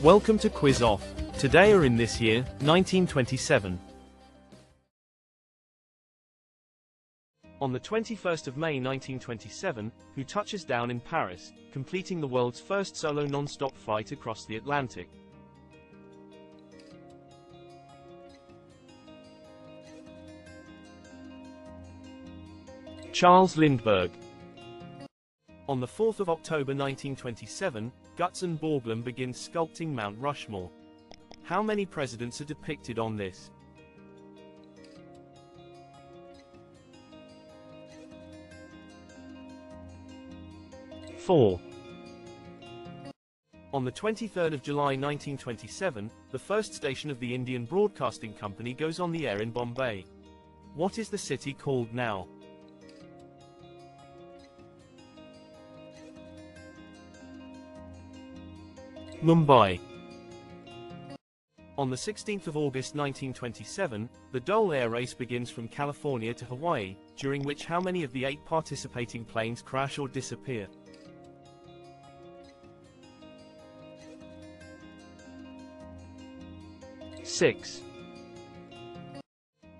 Welcome to Quiz Off. Today or in this year, 1927. On the 21st of May 1927, who touches down in Paris, completing the world's first solo non-stop flight across the Atlantic? Charles Lindbergh. On the 4th of October 1927, Gutzon Borglum begins sculpting Mount Rushmore. How many presidents are depicted on this? 4. On the 23rd of July 1927, the first station of the Indian Broadcasting Company goes on the air in Bombay. What is the city called now? Mumbai. On the 16th of August 1927, the Dole Air Race begins from California to Hawaii, during which how many of the 8 participating planes crash or disappear? 6.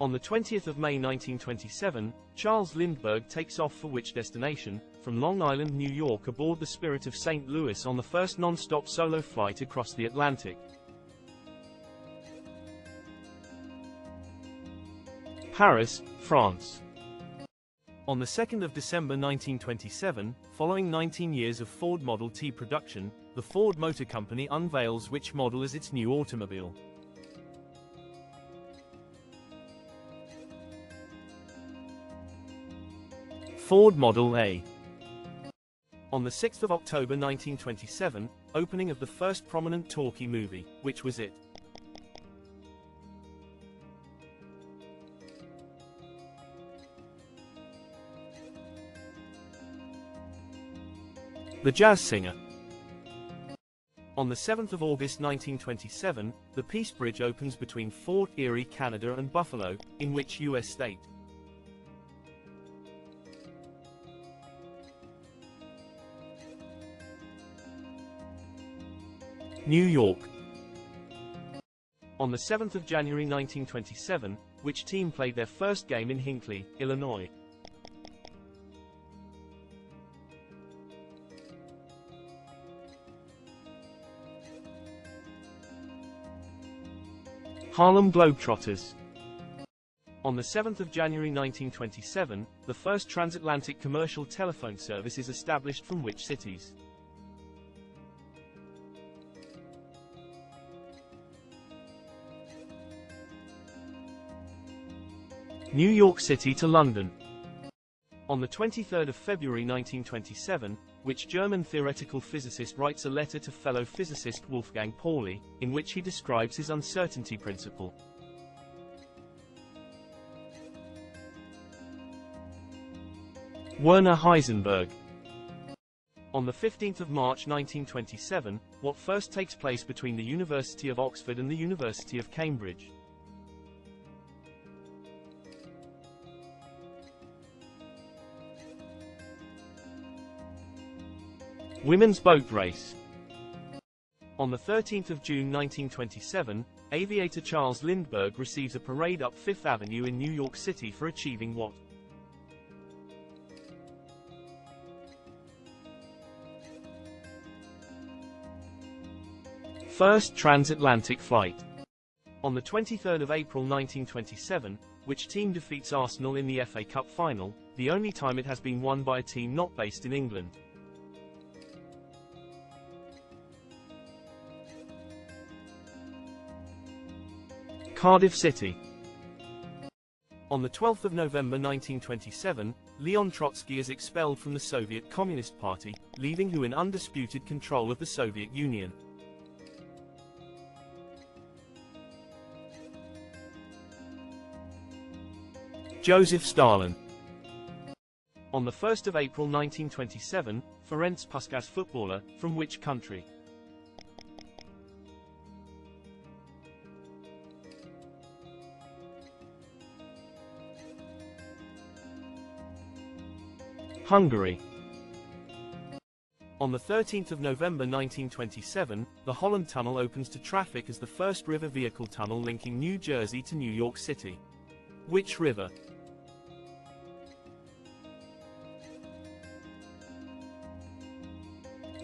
On the 20th of May 1927, Charles Lindbergh takes off for which destination? From Long Island, New York aboard the Spirit of St. Louis on the first non-stop solo flight across the Atlantic. Paris, France. On the 2nd of December 1927, following 19 years of Ford Model T production, the Ford Motor Company unveils which model as its new automobile? Ford Model A. On the 6th of October 1927, opening of the first prominent talkie movie, which was it? The Jazz Singer. On the 7th of August 1927, the Peace Bridge opens between Fort Erie, Canada and Buffalo, in which U.S. state? New York. On the 7th of January 1927, which team played their first game in Hinckley, Illinois? Harlem Globetrotters. On the 7th of January 1927, the first transatlantic commercial telephone service is established from which cities? New York City to London. On the 23rd of February 1927, which German theoretical physicist writes a letter to fellow physicist Wolfgang Pauli, in which he describes his uncertainty principle? Werner Heisenberg. On the 15th of March 1927, what first takes place between the University of Oxford and the University of Cambridge? Women's boat race. On the 13th of June 1927, aviator Charles Lindbergh receives a parade up Fifth Avenue in New York City for achieving what? First transatlantic flight. On the 23rd of April 1927, which team defeats Arsenal in the FA Cup final, the only time it has been won by a team not based in England? Cardiff City. On the 12th of November 1927, Leon Trotsky is expelled from the Soviet Communist Party, leaving who in undisputed control of the Soviet Union? Joseph Stalin. On the 1st of April 1927, Ferenc Puskás footballer, from which country? Hungary. On the 13th of November 1927, the Holland Tunnel opens to traffic as the first river vehicle tunnel linking New Jersey to New York City. Which river?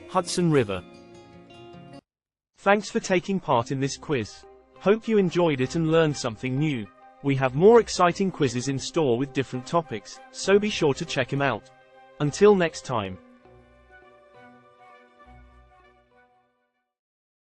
Hudson River. Thanks for taking part in this quiz. Hope you enjoyed it and learned something new. We have more exciting quizzes in store with different topics, so be sure to check them out. Until next time.